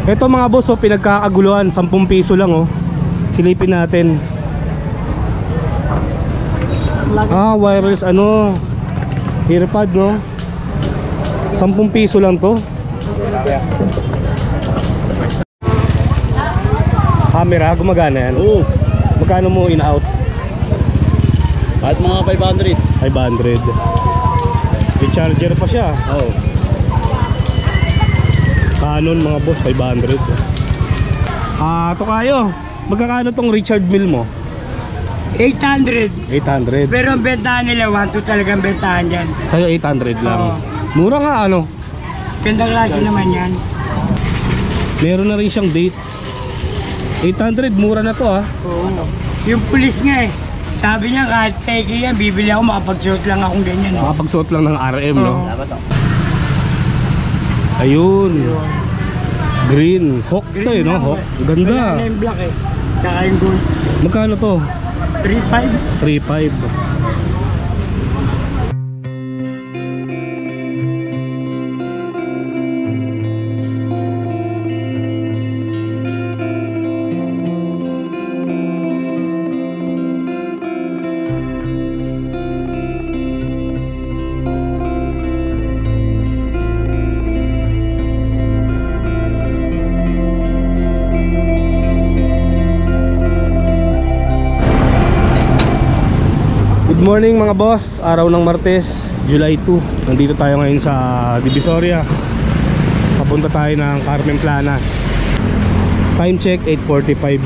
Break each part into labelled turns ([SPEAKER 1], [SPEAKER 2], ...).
[SPEAKER 1] Ito mga boss, oh, pinagkakaguluhan, 10 piso lang, oh. Silipin natin. Wireless ano, earpod, no? 10 piso lang to. Camera, gumagana yan?
[SPEAKER 2] Oo.
[SPEAKER 1] Magkano mo in-out?
[SPEAKER 2] Kahit mga 500.
[SPEAKER 1] 500. May charger pa siya.
[SPEAKER 2] Oo.
[SPEAKER 1] Canon mga boss, 500. Ito kayo. Magkakano tong Richard Mille mo?
[SPEAKER 3] 800.
[SPEAKER 1] 800.
[SPEAKER 3] Pero ang bentahan nila, 1-2 talagang bentahan dyan.
[SPEAKER 1] Sa'yo 800 lang.
[SPEAKER 3] Oo.
[SPEAKER 1] Mura nga ano.
[SPEAKER 3] Ganda klase naman yan.
[SPEAKER 1] Meron na rin siyang date. 800, mura na to ah.
[SPEAKER 3] Oo. Yung pulis nga eh. Sabi niya kahit peke yan, bibili ako, makapagsuot lang akong ganyan.
[SPEAKER 1] Makapagsuot lang ng RM, no?
[SPEAKER 3] Oo.
[SPEAKER 1] Ayun. Green. Hawk to eh, no? Hawk. Ganda.
[SPEAKER 3] Kaya na yung black eh. Tsaka yung gold.
[SPEAKER 1] Magkano to?
[SPEAKER 3] 3.5.
[SPEAKER 1] 3.5. Good morning mga boss, araw ng Martes, July 2. Nandito tayo ngayon sa Divisoria. Papunta tayo ng Carmen Planas. Time check 8:45.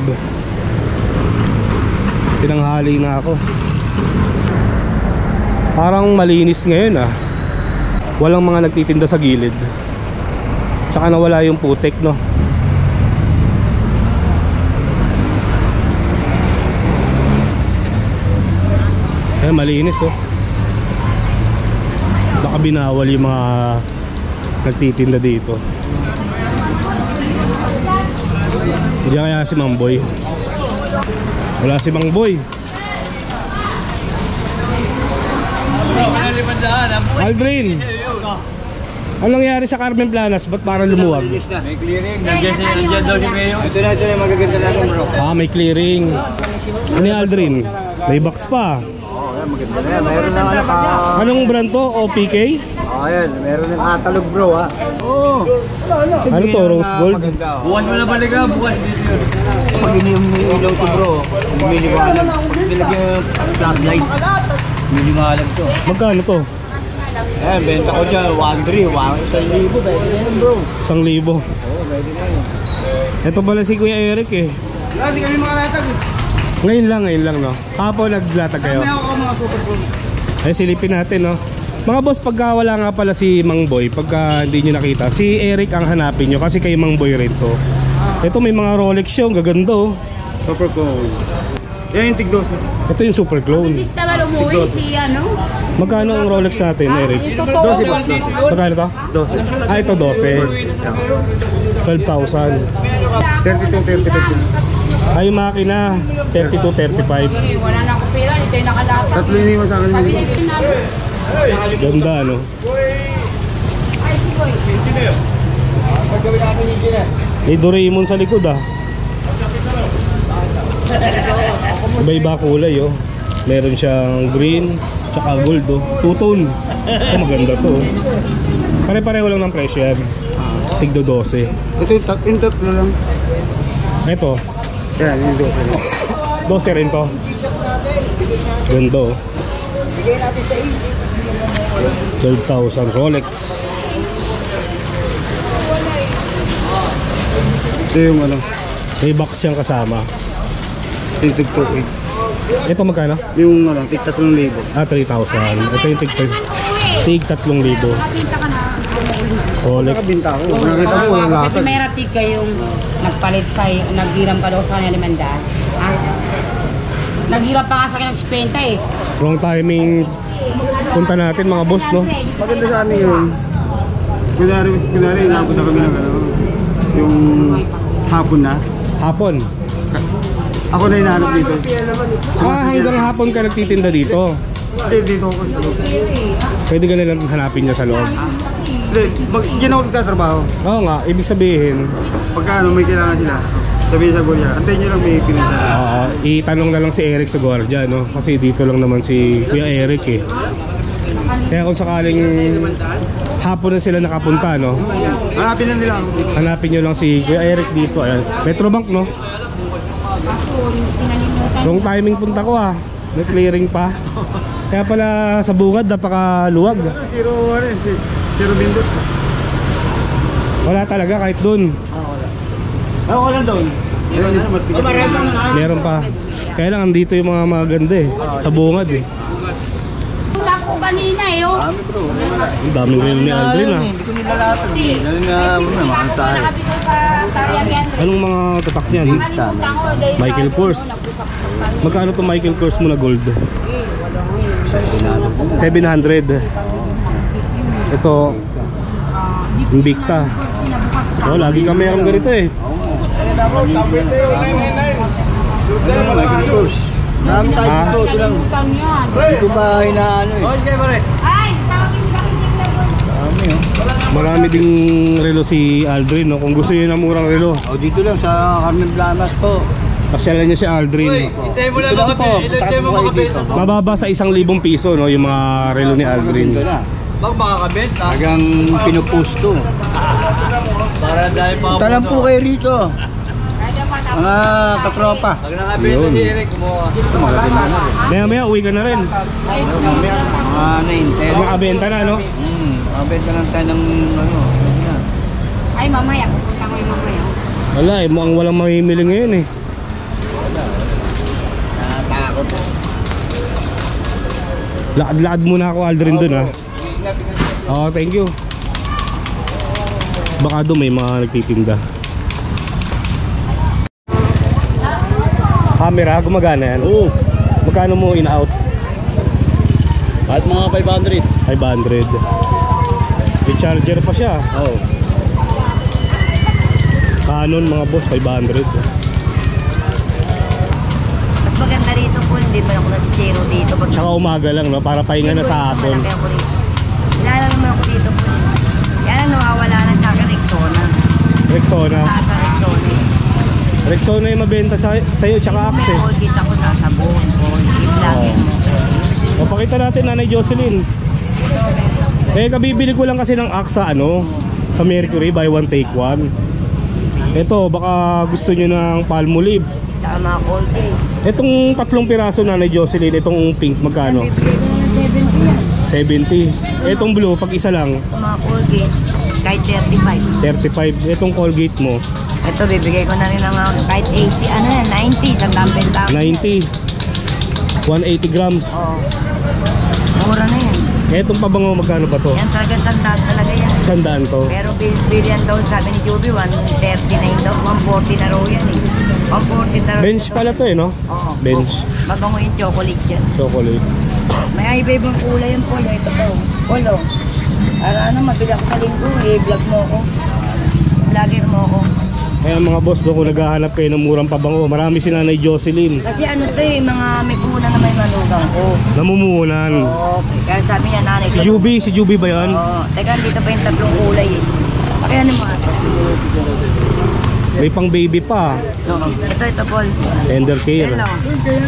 [SPEAKER 1] Tinanghali na ako. Parang malinis ngayon ah. Walang mga nagtitinda sa gilid. Tsaka nawala yung putik, no? Malinis oh. Baka binawal yung mga nagtitinda dito. Hindi kaya si Mang Boy. Wala si Mang Boy. Aldrin, anong nangyari sa Carmen Planas? Ba't parang lumuwag?
[SPEAKER 2] May clearing. Nandiyan daw si Mayo. Ito na magaganda na bro.
[SPEAKER 1] May clearing. Ano yung Aldrin? May box pa.
[SPEAKER 2] Maganda na yan. Mayroon ng ano ka.
[SPEAKER 1] Anong brand to? OPK?
[SPEAKER 2] Ayan, meron ng catalog bro ha. Oo.
[SPEAKER 1] Ano to? Rose Gold?
[SPEAKER 2] Buwan mo na balik ha, buwan dito yun. Pag iniilaw to bro, umiliwanag. Pag nilagyan yung flashlight, umiliwanag to.
[SPEAKER 1] Magkano to?
[SPEAKER 2] Ayan, benta ko dyan, 1,300, 1,000, pwede na yun bro.
[SPEAKER 1] 1,000.
[SPEAKER 2] Oo, pwede na yun.
[SPEAKER 1] Ito pala si Kuya Eric eh.
[SPEAKER 2] Hindi kami makalatag eh.
[SPEAKER 1] Ngayon lang no. Kapon naglatag kayo.
[SPEAKER 2] Kami ako mga super cool.
[SPEAKER 1] Ay silipin natin no. Mga boss, pagka wala nga pala si Mang Boy, pagka hindi nyo nakita, si Eric ang hanapin nyo kasi kay Mang Boy rin to. Ito may mga Rolex yung gaganda oh.
[SPEAKER 2] Super cool. Yan yung tigdoso.
[SPEAKER 1] Ito yung super clone.
[SPEAKER 4] Mabilis naman umuwi si ano?
[SPEAKER 1] Magkano ang Rolex natin, Eric?
[SPEAKER 4] Ito po.
[SPEAKER 1] Magkano to? 12. Ito 12. 12,000.
[SPEAKER 2] 32, 35.
[SPEAKER 1] Ay makina 32-35.
[SPEAKER 4] Wala na akong pera, ito yung nakalata.
[SPEAKER 2] Tatlo yung iwan sa akin.
[SPEAKER 1] Ganda no.
[SPEAKER 4] Ay, si Boy.
[SPEAKER 1] May Doraemon sa likod ah. Iba-iba kulay oh. Meron siyang green tsaka gold oh. Two-tone. Ito maganda to oh. Pare-pareho lang ng presyo yan. Tigdo 12.
[SPEAKER 2] Ito yung tatlo lang.
[SPEAKER 1] Ito
[SPEAKER 2] Yan, yung
[SPEAKER 1] 12 rin to. Ganda oh. 12,000 Rolex.
[SPEAKER 2] Ito yung ano.
[SPEAKER 1] May box siyang kasama.
[SPEAKER 2] Tig 2.8.
[SPEAKER 1] Ito magkano?
[SPEAKER 2] Yung ano, tig 3,000.
[SPEAKER 1] 3,000. Ito yung tig 3,000.
[SPEAKER 4] Nakabinta ka na.
[SPEAKER 1] Rolex.
[SPEAKER 2] Nakabinta ako. Nakita mo walang
[SPEAKER 4] Kasi si
[SPEAKER 2] latag.
[SPEAKER 4] Mayra Tika yung nagpalit sa naghiram ka daw sa kanya 500. Ha? Naghiram pa nga sa kanya ng 50 eh.
[SPEAKER 1] Wrong timing. Punta natin mga boss no.
[SPEAKER 2] Maganda sa amin yun. Kunwari, inabot na kami ng ano. Yung hapon na.
[SPEAKER 1] Hapon.
[SPEAKER 2] Ako na hinahanap dito.
[SPEAKER 1] Hanggang hapon ka nagtitinda dito.
[SPEAKER 2] Dito ako sa loob.
[SPEAKER 1] Pwede ka nilang hanapin niya sa loob.
[SPEAKER 2] Diyan ako nagtatrabaho.
[SPEAKER 1] Oo nga, ibig sabihin,
[SPEAKER 2] Pagka may kailangan sila, sabihin sa gulya, antayin nyo lang may pinunta.
[SPEAKER 1] itanong na lang si Eric sa guardia, no? Kasi dito lang naman si Kuya Eric eh. Kaya kung sakaling hapon na sila nakapunta, no?
[SPEAKER 2] Hanapin na nila.
[SPEAKER 1] Hanapin nyo lang si Kuya Eric dito. Ayan. Metrobank, no? Wrong timing punta ko ah. May clearing pa. Kaya pala sa bungad napakaluwag.
[SPEAKER 2] Zero bindot.
[SPEAKER 1] Wala talaga kahit dun.
[SPEAKER 2] Ako lang doon.
[SPEAKER 1] Meron pa. Kaya lang andito yung mga maganda eh. Sa bungad eh.
[SPEAKER 4] Punta ko kanina eh, oh.
[SPEAKER 2] Kami bro.
[SPEAKER 1] Ang daming relo ni Aldrin ah.
[SPEAKER 2] Hindi ko nilalatan. Dahil nga, mahal tayo.
[SPEAKER 4] Nakabito sa Sariagan.
[SPEAKER 1] Anong mga tatak niyan? Michael Kors. Magkano to Michael Kors mo na gold? 700. Ito Invicta. Oh, lagi kami meron ganito eh.
[SPEAKER 2] Marami tayo dito, ito lang. Hindi ko ba hinaano eh.
[SPEAKER 4] Ay, tawagin ba
[SPEAKER 2] Marami oh.
[SPEAKER 1] Marami ding relo si Aldrin, no? Kung gusto niyo ng murang relo,
[SPEAKER 2] Oh, dito lang sa Carmen Planas po.
[SPEAKER 1] pasyalan niyo si Aldrin.
[SPEAKER 2] Hintay mo lang mga kape. Hintay mo mga kape.
[SPEAKER 1] Mababa sa 1,000 piso, no? Yung mga relo ni Aldrin.
[SPEAKER 2] Bak makakabenta. Tagang pinupusto. Para dahil mga talang po kayo rito. Mga katropa. Pag nakabenta si Eric, kumuha.
[SPEAKER 1] Maya uwi ka na rin.
[SPEAKER 2] Mga nainter.
[SPEAKER 1] Makabenta na, no?
[SPEAKER 2] Makabenta lang tayo ng ano.
[SPEAKER 4] Ay, mamaya. Pupunta ko yung mamaya.
[SPEAKER 1] Wala eh, mukhang walang mamimili ngayon eh.
[SPEAKER 2] Nakatakot.
[SPEAKER 1] Lakad-lakad muna ako Aldrin dun ha. Oo, thank you. Baka doon may mga nagtitinda. Camera, gumagana yan?
[SPEAKER 2] Oo.
[SPEAKER 1] Magkano mo in-out?
[SPEAKER 2] Kahit mga 500.
[SPEAKER 1] 500. May charger pa siya.
[SPEAKER 2] Oo.
[SPEAKER 1] Canon mga boss, 500.
[SPEAKER 5] Mas maganda rito po, hindi pa ako nasisiro dito.
[SPEAKER 1] Tsaka umaga lang, no? Para pahinga na sa hapon.
[SPEAKER 5] Malaki ako rito. Kilala naman ako dito po. Yan ang nawawala na sa akin, Rexona.
[SPEAKER 1] Rexona.
[SPEAKER 5] Taas sa Rexona.
[SPEAKER 1] Rexona yung mabenta sa'yo, tsaka Axe.
[SPEAKER 5] May Colgate ako sa sabon. Colgate lang.
[SPEAKER 1] O, pakita natin Nanay Jocelyn. Eh, kabibili ko lang kasi ng Axe sa ano, sa Mercury, buy one take one. Ito, baka gusto nyo ng Palmolive.
[SPEAKER 5] Tsaka mga Colgate.
[SPEAKER 1] Itong 3 piraso Nanay Jocelyn, itong pink, magkano?
[SPEAKER 5] Bibigay ko ng 70 yan.
[SPEAKER 1] 70. Itong blue, pag isa lang,
[SPEAKER 5] Ito mga Colgate, kahit 35.
[SPEAKER 1] 35. Itong Colgate mo,
[SPEAKER 5] Ito, bibigay ko na rin ng kahit 80. Ano yan, 90. Sa dumbbell lang.
[SPEAKER 1] 90. 180 grams.
[SPEAKER 5] Oo. Mura na yan.
[SPEAKER 1] Itong pabango, magkano ba to?
[SPEAKER 5] Yan talaga sandaan talaga yan.
[SPEAKER 1] 100 to.
[SPEAKER 5] Pero billion daw, sabi ni Juby, 139 daw, 140 na raw yan eh. 140 na raw.
[SPEAKER 1] Bench pala to eh, no?
[SPEAKER 5] Oo.
[SPEAKER 1] Bench.
[SPEAKER 5] Mabango yung chocolate yan.
[SPEAKER 1] Chocolate.
[SPEAKER 5] May iba-ibang kulay yung polo. Ito po. Polo. Para ano, mabili ako sa linggo. I-vlog mo ako. Vlogger mo ako.
[SPEAKER 1] Kaya mga boss, doon ko naghahanap kayo ng murang pabango. Marami si Nanay Jocelyn.
[SPEAKER 5] Kasi ano to eh, mga may kuna na may manugang ko.
[SPEAKER 1] Namumunan.
[SPEAKER 5] Okay. Kaya sabi niya, nanay
[SPEAKER 1] Si
[SPEAKER 5] ko.
[SPEAKER 1] Juby, si Juby ba yan?
[SPEAKER 5] Oo. Teka, dito pa yung 3 kulay eh. Kaya ano yung mga to?
[SPEAKER 1] May pang baby pa.
[SPEAKER 5] Ito, Paul.
[SPEAKER 1] Tender care.
[SPEAKER 5] Hello.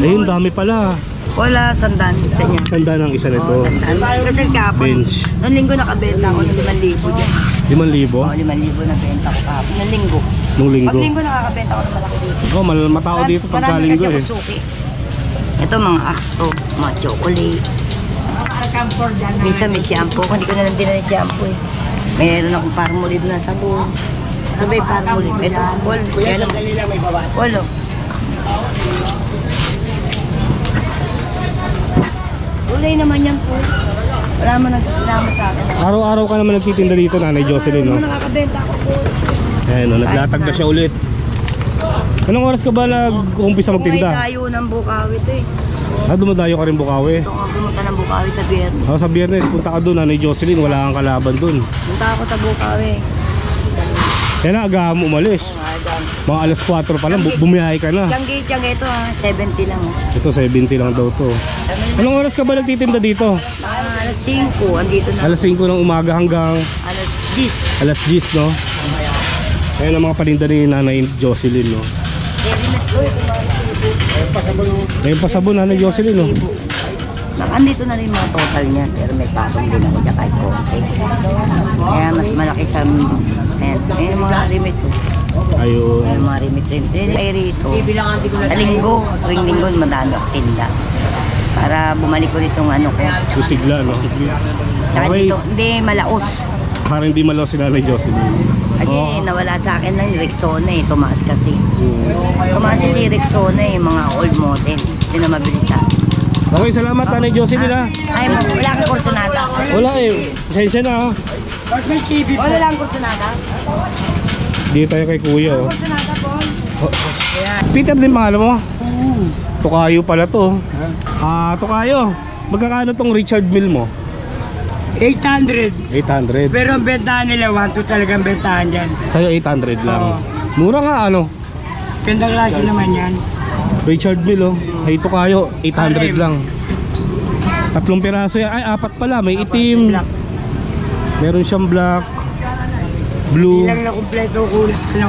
[SPEAKER 1] Ayun, dami pala.
[SPEAKER 5] Wala, sandaan isa niya.
[SPEAKER 1] Sanda ng isa nito.
[SPEAKER 5] Oo, sandaan. Kasi kapon.
[SPEAKER 1] Bench.
[SPEAKER 5] Noong linggo nakabenta ako ng 5,000 dyan.
[SPEAKER 1] 5,000?
[SPEAKER 5] Oo, 5,000 na benta ko kapon. Noong linggo.
[SPEAKER 1] Nung
[SPEAKER 5] Pag
[SPEAKER 1] linggo.
[SPEAKER 5] linggo nakakabenta ko ng malaki dito.
[SPEAKER 1] Oh, matao dito pagka
[SPEAKER 5] Marami
[SPEAKER 1] linggo
[SPEAKER 5] kasi
[SPEAKER 1] eh.
[SPEAKER 5] ako suki. Ito mga axe to, mga chocolate. Minsan may shampoo. Kung hindi ko na lang din na shampoo eh. Mayroon akong Palmolive na sabon. Ano ba yung Palmolive? Ito, Paul. Paul, oh. Ulay naman yan po. Wala mo nagkilama sa akin.
[SPEAKER 1] Araw-araw ka naman nagtitinda dito, Nanay Jocelyn, no?
[SPEAKER 5] Nakakabenta ako po.
[SPEAKER 1] Ayan, no, naglatag na siya ulit. Anong oras ka ba nag-umpisa
[SPEAKER 5] Kung may
[SPEAKER 1] magtinda?
[SPEAKER 5] tayo ng Bukawi to eh.
[SPEAKER 1] Dumadayo ka rin Bukawi.
[SPEAKER 5] Ito nga pumunta ng Bukawi sa Biyernes.
[SPEAKER 1] Sa Biyernes, punta ka doon, Nanay Jocelyn, wala kang kalaban doon.
[SPEAKER 5] Punta ako sa Bukawi.
[SPEAKER 1] Kaya na, agahan mo umalis. Mga alas 4 pa lang, bumiyahe ka na.
[SPEAKER 5] Tiyanggi ito ha, 70 lang.
[SPEAKER 1] Ito, 70 lang daw to. Anong oras ka ba nagtitinda dito?
[SPEAKER 5] Alas 5, andito na.
[SPEAKER 1] Alas 5 ng umaga hanggang
[SPEAKER 5] Alas
[SPEAKER 1] Alas 10, no? Ayan ang mga paninda ni Nanay Jocelyn, no? Ngayon pa sabon, Nanay Jocelyn, no?
[SPEAKER 5] Andito na rin mga total niya, pero may patong din ako dyan kahit konti. Kaya mas malaki sa... Ayan mga limit to.
[SPEAKER 1] Ayun.
[SPEAKER 5] Ayan mga limit rin. Ay rito, sa linggo, tuwing linggo, madami ako tinda. Para bumalik ko ditong ano ko.
[SPEAKER 1] Yung sigla, no?
[SPEAKER 5] Tsaka
[SPEAKER 1] Okay.
[SPEAKER 5] dito, hindi malaos.
[SPEAKER 1] Parang hindi malaw si Nanay Jocelyn.
[SPEAKER 5] Kasi nawala sa akin ng Rexona eh, tumaas kasi. Tumaas kasi Rexona eh, mga old model. Hindi na mabilis sa akin.
[SPEAKER 1] Okay, salamat Nanay Jocelyn, ha?
[SPEAKER 5] Ay, wala kang kursunada.
[SPEAKER 1] Wala eh. Pasensya na, ha?
[SPEAKER 3] Pag may TV po.
[SPEAKER 5] Wala lang kursunada.
[SPEAKER 1] Dito tayo kay Kuya, oh.
[SPEAKER 5] Kursunada po.
[SPEAKER 1] Peter din pangalan mo? Tukayo pala to. Tukayo. Magkakano tong Richard Mille mo?
[SPEAKER 3] 800.
[SPEAKER 1] 800.
[SPEAKER 3] Pero ang bentahan nila, 1-2 talagang bentahan dyan.
[SPEAKER 1] Sa'yo 800 lang.
[SPEAKER 3] Oo.
[SPEAKER 1] Mura nga, ano?
[SPEAKER 3] Ganda klase naman yan.
[SPEAKER 1] Richard Mille, oh. Ay, Tukayo, 800 lang. 3 piraso yan. Ay, 4 pala. May itim.
[SPEAKER 3] Black.
[SPEAKER 1] Meron siyang black. Blue.
[SPEAKER 3] Ilang na kumpleto kulay. Ano?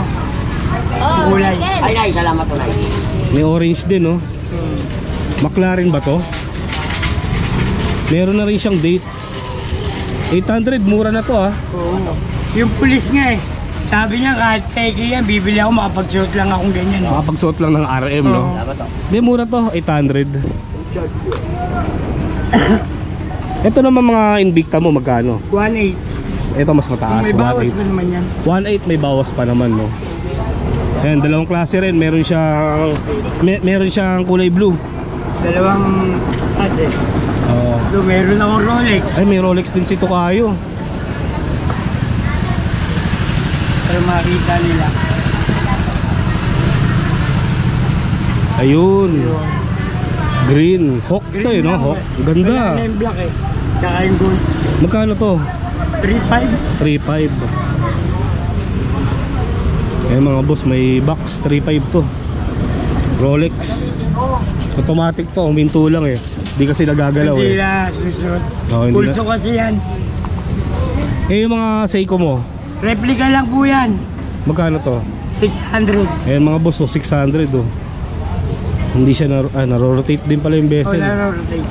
[SPEAKER 3] Kulay.
[SPEAKER 5] Ay, salamat ulit.
[SPEAKER 1] May orange din, oh. McLaren ba to? Meron na rin siyang date. 800, mura na to, ah.
[SPEAKER 3] Oo. Yung pulis nga eh. Sabi niya kahit peke yan, bibili ako, makapagsuot lang akong ganyan.
[SPEAKER 1] Makapagsuot lang ng RM, no?
[SPEAKER 3] Oo.
[SPEAKER 1] Hindi, mura to, 800. Ito naman mga Invicta mo, magkano?
[SPEAKER 3] 1.8.
[SPEAKER 1] Ito mas mataas,
[SPEAKER 3] May bawas
[SPEAKER 1] 1.8.
[SPEAKER 3] pa naman yan.
[SPEAKER 1] 1.8 may bawas pa naman, no? Ayan, dalawang klase rin. Meron siyang kulay blue.
[SPEAKER 3] Dalawang klase.
[SPEAKER 1] Oo.
[SPEAKER 3] So, meron akong Rolex.
[SPEAKER 1] Ay, may Rolex din si Tukayo.
[SPEAKER 3] Para makita nila.
[SPEAKER 1] Ayun. Green. Hawk to, eh, no?
[SPEAKER 3] lang,
[SPEAKER 1] Hawk.
[SPEAKER 3] eh.
[SPEAKER 1] Ganda.
[SPEAKER 3] Wala na yung black eh. Tsaka yung gold.
[SPEAKER 1] Magkano to?
[SPEAKER 3] 3.5.
[SPEAKER 1] 3.5. Eh mga boss, may box 3.5 to. Rolex. Automatic to, huminto lang eh. Hindi kasi nagagalaw
[SPEAKER 3] Hindi
[SPEAKER 1] eh.
[SPEAKER 3] na susunod.
[SPEAKER 1] Oo, hindi
[SPEAKER 3] Pulso kasi yan.
[SPEAKER 1] Eh yung mga Seiko mo,
[SPEAKER 3] Replica lang po yan.
[SPEAKER 1] magkano to?
[SPEAKER 3] 600.
[SPEAKER 1] Eh mga boss, 600 oh. Hindi siya naro-rotate din pala yung
[SPEAKER 3] O
[SPEAKER 1] bezel.
[SPEAKER 3] na-rotate.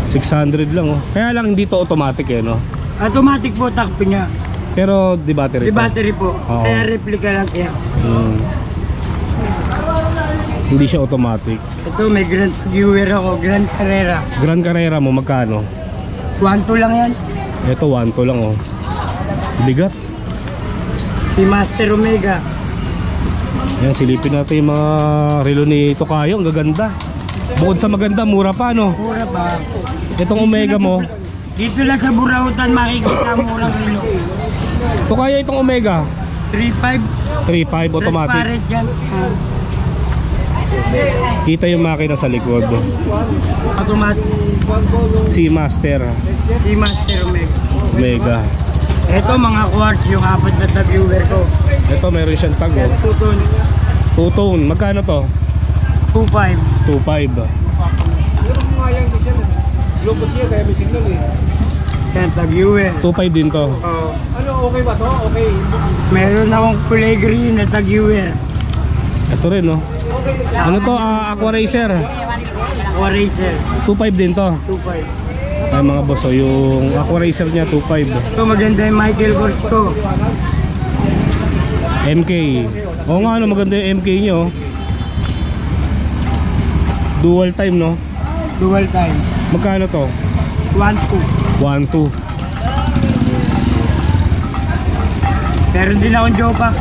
[SPEAKER 1] 600 lang oh. Kaya lang hindi to automatic eh, no?
[SPEAKER 3] Automatic po takpo niya.
[SPEAKER 1] Pero di battery
[SPEAKER 3] Di
[SPEAKER 1] to.
[SPEAKER 3] battery po.
[SPEAKER 1] Oo.
[SPEAKER 3] Kaya replica lang siya.
[SPEAKER 1] Hindi siya automatic.
[SPEAKER 3] Ito may Grand Viewer ako. Grand Carrera.
[SPEAKER 1] Grand Carrera mo magkano?
[SPEAKER 3] 1.2 lang yan.
[SPEAKER 1] Ito 1.2 lang oh. Bigat.
[SPEAKER 3] Si Master Omega.
[SPEAKER 1] Yan, silipin natin yung mga relo ni Tokayo. Ang gaganda. Bukod sa maganda, mura pa, no?
[SPEAKER 3] Mura ba?
[SPEAKER 1] Itong Omega mo.
[SPEAKER 3] Dito lang sa Burautan makikita ang murang relo.
[SPEAKER 1] Tokayo, itong Omega.
[SPEAKER 3] 3.5.
[SPEAKER 1] 3.5 automatic.
[SPEAKER 3] Transparent yan.
[SPEAKER 1] Kita yung makina sa likod.
[SPEAKER 3] Automatic.
[SPEAKER 1] Si Master
[SPEAKER 3] Si Master Omega.
[SPEAKER 1] Omega.
[SPEAKER 3] Ito mga quartz yung 4 na viewer ko.
[SPEAKER 1] Ito meron siyang tag, oh.
[SPEAKER 3] Tuton.
[SPEAKER 1] Two-tone. Magkano to?
[SPEAKER 3] 2.5.
[SPEAKER 1] 2.5.
[SPEAKER 3] Yan, viewer.
[SPEAKER 1] 2.5 din to.
[SPEAKER 3] Oh. Meron akong kulay green na viewer.
[SPEAKER 1] Ito rin, no? Ano to? Aqua Racer.
[SPEAKER 3] O Racer.
[SPEAKER 1] 2.5 din to.
[SPEAKER 3] 2.5.
[SPEAKER 1] Ay mga boss, so yung Aqua Racer niya 2.5.
[SPEAKER 3] Ito maganda yung Michael Kors ko.
[SPEAKER 1] MK. Oo nga, no, maganda yung MK nyo. Dual time, no?
[SPEAKER 3] Dual time.
[SPEAKER 1] Magkano to?
[SPEAKER 3] 1.2.
[SPEAKER 1] 1.2.
[SPEAKER 3] Meron din akong Jopac.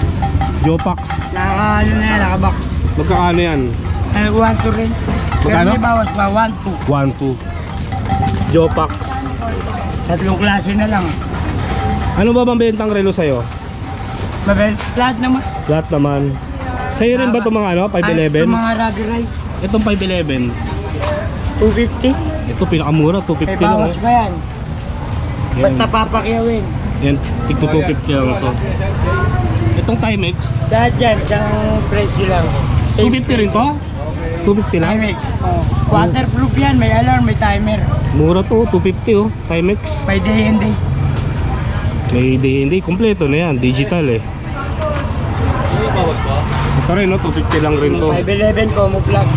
[SPEAKER 1] Jopax.
[SPEAKER 3] Ano na yan, nakabox.
[SPEAKER 1] Magkakano yan?
[SPEAKER 3] 1.2 rin. Pero
[SPEAKER 1] Magkano?
[SPEAKER 3] may bawas pa, 1.2.
[SPEAKER 1] 1.2. Jopax.
[SPEAKER 3] Tatlong klase na lang.
[SPEAKER 1] Ano ba bang bentang relo sa'yo?
[SPEAKER 3] Lahat naman.
[SPEAKER 1] Lahat naman. Sa'yo rin ba itong mga ano? 511?
[SPEAKER 3] Ito mga Ruby Rice.
[SPEAKER 1] Itong 511.
[SPEAKER 3] 250.
[SPEAKER 1] Ito pinakamura,
[SPEAKER 3] May
[SPEAKER 1] 250 lang.
[SPEAKER 3] bawas
[SPEAKER 1] Oh.
[SPEAKER 3] pa yan.
[SPEAKER 1] Yan.
[SPEAKER 3] Basta papakyawin.
[SPEAKER 1] Yan, tigto 250 lang ito. Itong Timex,
[SPEAKER 3] Lahat yan, isang presyo lang.
[SPEAKER 1] 250 rin to? 250 lang?
[SPEAKER 3] Timex. Oh. Waterproof yan, may alarm, may timer.
[SPEAKER 1] Mura to, 250 oh, Timex.
[SPEAKER 3] By day and day.
[SPEAKER 1] May hindi, kompleto na yan, digital eh. Ito rin no, 250 lang rin to.
[SPEAKER 3] 511 po mo vlog.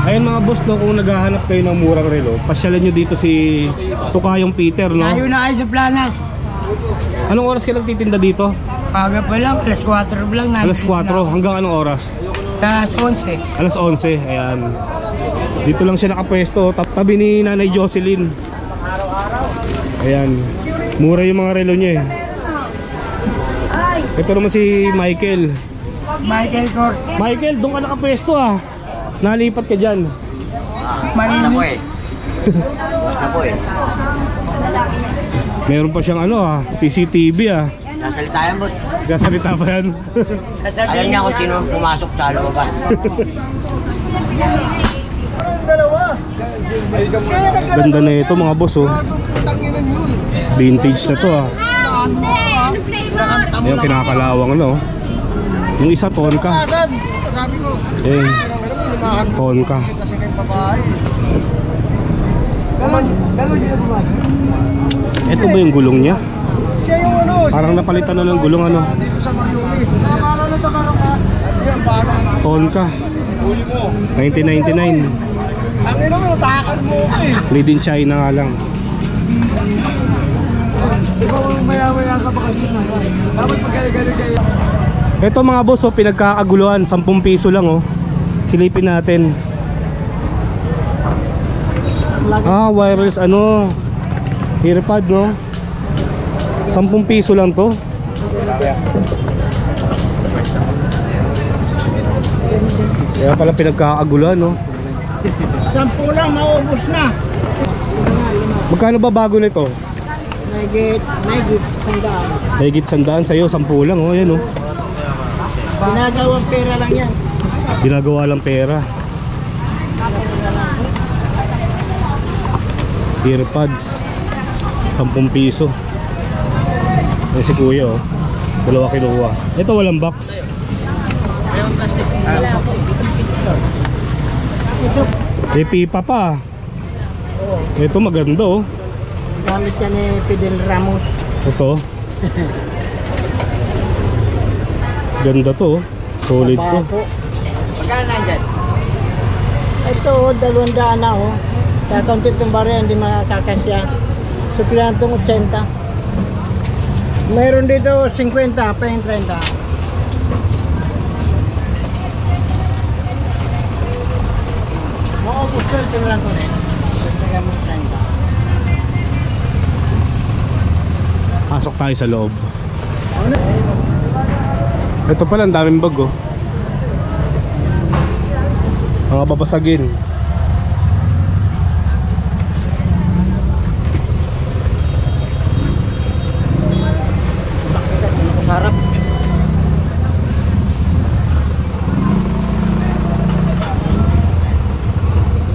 [SPEAKER 1] Ayun mga boss no, kung naghahanap kayo ng murang relo, pasyalan nyo dito si Tukayong Peter no.
[SPEAKER 3] Tayo na kayo sa Planas.
[SPEAKER 1] Anong oras ka nagtitinda dito?
[SPEAKER 3] Paga pa lang, alas 4 lang.
[SPEAKER 1] Alas 4, hanggang anong oras?
[SPEAKER 3] Alas 11.
[SPEAKER 1] Alas 11, ayan. Dito lang siya nakapwesto, tabi ni Nanay Jocelyn. Ayan, mura yung mga relo niya eh. Ito naman si Michael.
[SPEAKER 3] Michael Kors.
[SPEAKER 1] Michael, doon ka nakapwesto ah. Nalipat ka dyan.
[SPEAKER 3] Manini.
[SPEAKER 1] Meron pa siyang ano ah, CCTV ah.
[SPEAKER 2] Nasalita yan, boss.
[SPEAKER 1] Gasalita pa yan.
[SPEAKER 2] Alam niya kung sino pumasok sa looban.
[SPEAKER 1] Ganda na ito mga boss oh. Vintage na to ah. Yung kinakalawang ano. Yung isa tonka. Ayan, tonka. Ito ba yung gulong niya? Parang napalitan na ng gulong ano. Tonka 1999. Made in China nga lang. Ito mga boss oh, pinagkakaguluhan, 10 piso lang oh. Silipin natin. Ah, wireless ano, earpod no. 10 piso lang to. Kaya pala pinagkakaguluhan no.
[SPEAKER 3] 10 lang, maubos na.
[SPEAKER 1] Magkano ba bago nito?
[SPEAKER 3] May git, sandaan.
[SPEAKER 1] Higit 100 sa'yo, 10 lang oh, yan oh.
[SPEAKER 3] Ginagawang pera lang yan.
[SPEAKER 1] Ginagawa lang pera. Earpods 10 piso. Yan si kuya oh, dalawa kinuha. Ito walang box. May pipa pa. Ito maganda oh.
[SPEAKER 3] Gamit yan ni Fidel Ramos.
[SPEAKER 1] Ito ganda to oh. Solid to.
[SPEAKER 2] Magkano nandyan?
[SPEAKER 3] Ito, 200 na oh. Sa kaunti itong barya, hindi makakasya. Suplihan itong 80. Mayroon dito 50, pa yung 30. Maubos ko, ito lang ko rin. Suplihan mo 30.
[SPEAKER 1] Pasok tayo sa loob. Ito pala, ang daming bag oh. Mga babasagin.
[SPEAKER 2] Sarap.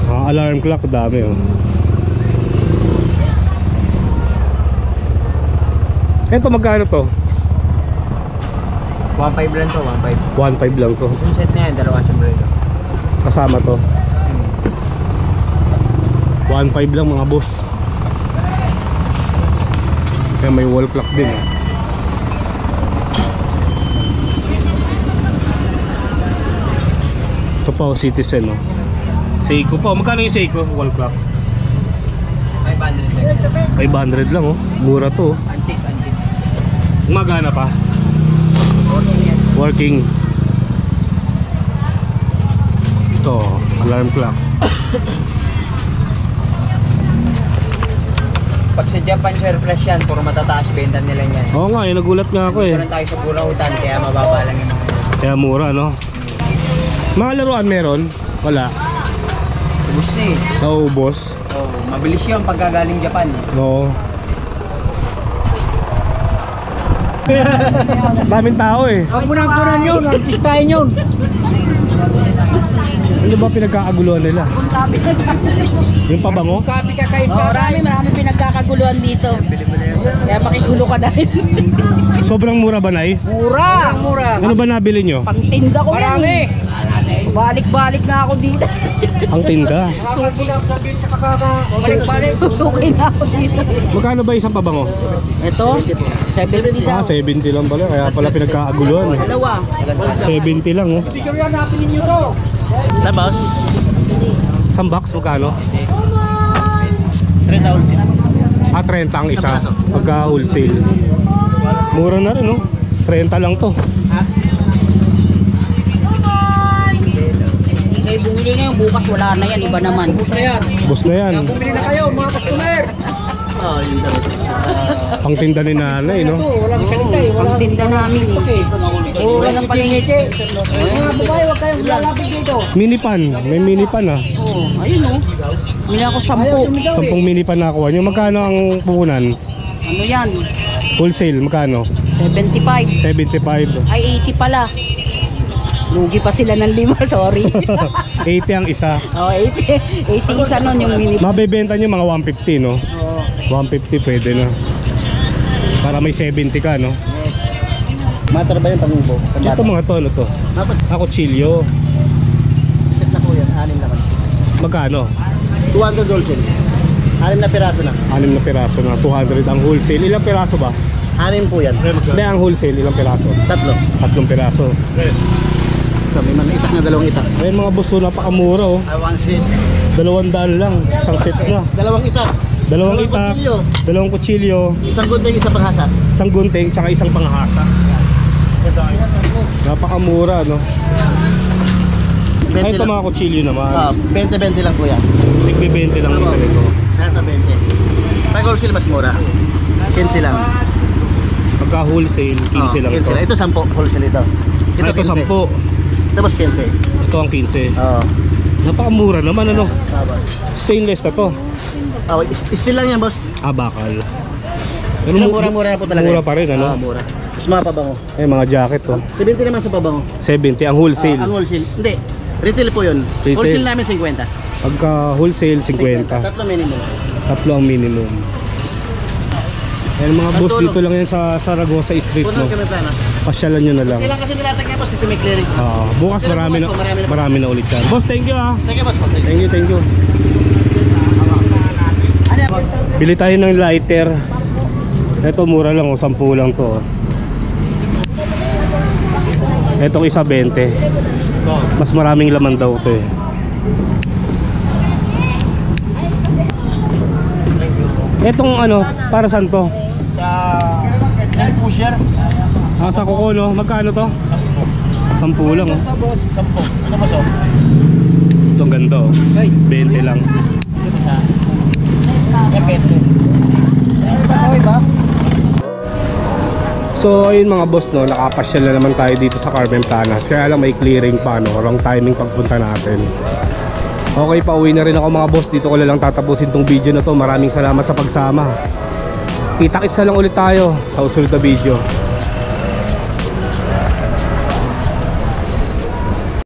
[SPEAKER 1] Mga alarm clock, dami oh. Ito magkano to?
[SPEAKER 2] 1.5 lang to, 1.5.
[SPEAKER 1] 1.5 lang to.
[SPEAKER 2] Isang set na yan, dalawang sombrero.
[SPEAKER 1] Kasama to. 1.5 lang mga boss. Kaya may wall clock din eh. Ito pa oh, Citizen oh. Seiko pa. Magkano yung Seiko? Wall clock
[SPEAKER 2] 500 lang.
[SPEAKER 1] 500 lang oh. Mura to oh.
[SPEAKER 2] Antique.
[SPEAKER 1] Magana pa. Working. Ito, alarm clock.
[SPEAKER 2] Pag sa Japan surplus yan, puro matataas benta nila yan.
[SPEAKER 1] Oo nga, nagulat nga ako eh.
[SPEAKER 2] Dito lang tayo sa purang utan, kaya mababa lang yung mga yun.
[SPEAKER 1] Kaya mura no. Mga laruan meron? Wala.
[SPEAKER 2] Ubus na eh.
[SPEAKER 1] Naubos.
[SPEAKER 2] Oh, mabilis yun pagkagaling Japan.
[SPEAKER 1] Oo. Daming tao eh.
[SPEAKER 3] Huwag mo nang kunan yun, artistahin yun.
[SPEAKER 1] Ano ba pinagkakaguluhan nila? Yung pabango?
[SPEAKER 3] Kapi ka kayo.
[SPEAKER 4] Marami pinagkakaguluhan dito. Kaya makigulo ka dahil.
[SPEAKER 1] Sobrang mura ba, Nay?
[SPEAKER 4] Mura!
[SPEAKER 3] Mura.
[SPEAKER 1] Ano ba nabili nyo?
[SPEAKER 4] Pangtinda ko yan
[SPEAKER 3] Marami.
[SPEAKER 4] eh. Balik-balik na ako dito.
[SPEAKER 1] Ang tinda.
[SPEAKER 4] Balik-balik. Suki na ako dito.
[SPEAKER 1] Magkano ba isang pabango?
[SPEAKER 4] Ito, 70 daw.
[SPEAKER 1] 70 lang pala. Kaya pala pinagkaaguluhan.
[SPEAKER 4] Dalawa.
[SPEAKER 1] 70 lang oh.
[SPEAKER 2] Sa boss?
[SPEAKER 1] Isang box magkano?
[SPEAKER 2] 30 ulit sila.
[SPEAKER 1] 30 ang isa. Pagka wholesale. Mura na rin oh. 30 lang to.
[SPEAKER 4] Hindi kayo bumili ngayon, bukas wala na yan, iba naman.
[SPEAKER 1] Boss na yan.
[SPEAKER 2] Bumili na kayo mga customer.
[SPEAKER 1] Pang tinda ni nanay no.
[SPEAKER 2] Walang kalita eh.
[SPEAKER 4] Ang tinda namin eh.
[SPEAKER 2] Walang palingiti. Mga babae, huwag kayong lalapit dito.
[SPEAKER 1] Mini pan. May mini pan ah.
[SPEAKER 4] Oo, ayun oh. Bili ako 10.
[SPEAKER 1] 10 mini pan nakuha nyo. Magkano ang puhunan?
[SPEAKER 4] Ano yan?
[SPEAKER 1] Wholesale magkano?
[SPEAKER 4] 75.
[SPEAKER 1] 75.
[SPEAKER 4] Ay, 80 pala. Lugi pa sila ng 5, sorry.
[SPEAKER 1] 80 ang isa.
[SPEAKER 4] Oh, 80. 80 isa nun yung mini.
[SPEAKER 1] Mabebenta nyo mga 150 no?
[SPEAKER 4] Oo.
[SPEAKER 1] 150 pwede na. Para may 70 ka no?
[SPEAKER 2] Matar ba yung pangubo?
[SPEAKER 1] Ito mga to, ano to? Ako chilyo.
[SPEAKER 2] Set na po yan, 6 naman.
[SPEAKER 1] Magkano?
[SPEAKER 2] 200 wholesale. 6 na piraso na.
[SPEAKER 1] 6 na piraso na. 200 ang wholesale. Ilang piraso ba?
[SPEAKER 2] 6 po yan.
[SPEAKER 1] Hindi, ang wholesale. Ilang piraso?
[SPEAKER 2] 3.
[SPEAKER 1] 3 piraso.
[SPEAKER 2] So, may mga itak na 2 itak.
[SPEAKER 1] Ayun mga buso, napakamura oh.
[SPEAKER 2] I want set.
[SPEAKER 1] 200 lang. Isang set na.
[SPEAKER 2] 2 itak.
[SPEAKER 1] 2 itak. 2 kutsilyo.
[SPEAKER 2] Isang gunting, isang panghasa.
[SPEAKER 1] Isang gunting, tsaka isang panghasa. Napakamura no. Ay, ito mga kutsilyo naman.
[SPEAKER 2] 20-20 lang po yan.
[SPEAKER 1] Tigbe 20 lang isa nito.
[SPEAKER 2] Sa 20. Pag wholesale mas mura. 15 lang.
[SPEAKER 1] Pagka wholesale, 15 lang
[SPEAKER 2] 15
[SPEAKER 1] ito.
[SPEAKER 2] lang. Ito 10 wholesale ito.
[SPEAKER 1] Ito 10.
[SPEAKER 2] Tapos 15.
[SPEAKER 1] Ito ang 15.
[SPEAKER 2] Oo.
[SPEAKER 1] Napakamura naman ano.
[SPEAKER 2] Tapos.
[SPEAKER 1] Stainless na to.
[SPEAKER 2] Oh, still lang yan, boss.
[SPEAKER 1] Bakal. Pero
[SPEAKER 2] Mura-mura na po talaga.
[SPEAKER 1] Mura pa rin ano.
[SPEAKER 2] Mura. Tapos mga pabango.
[SPEAKER 1] Eh mga jacket to.
[SPEAKER 2] 70 naman sa pabango.
[SPEAKER 1] 70 ang wholesale.
[SPEAKER 2] Ang wholesale. Hindi. Retail po yun.
[SPEAKER 1] Retail.
[SPEAKER 2] Wholesale namin 50.
[SPEAKER 1] Pagka wholesale 50.
[SPEAKER 2] Tatlo minimum.
[SPEAKER 1] Tatlo ang minimum. Ayan mga boss, dito lang yan sa Saragosa Street no.
[SPEAKER 2] Punong kami plano.
[SPEAKER 1] Pasyalan nyo na lang.
[SPEAKER 2] Kailan kasi nilatag niya, boss, kasi may clearing.
[SPEAKER 1] Bukas marami na ulit yan. Boss, thank you ah.
[SPEAKER 2] Thank you, boss.
[SPEAKER 1] Thank you. Bili tayo ng lighter. Ito mura lang oh, 10 lang to. Etong isa 20. Mas maraming laman daw to eh. Etong ano, para saan to?
[SPEAKER 2] Sa pusher.
[SPEAKER 1] Sa kuko no, magkano to? 10 lang oh.
[SPEAKER 2] 10. Ano ba so?
[SPEAKER 1] Ito ang ganda oh. 20 lang. So ayun mga boss no, nakapasyal na naman tayo dito sa Carmen Planas. Kaya lang may clearing pa no, wrong timing pagpunta natin. Okay, pauwi na rin ako mga boss. Dito ko na lang tatapusin tong video na to. Maraming salamat sa pagsama. Kita-kits na lang ulit tayo sa susunod na video.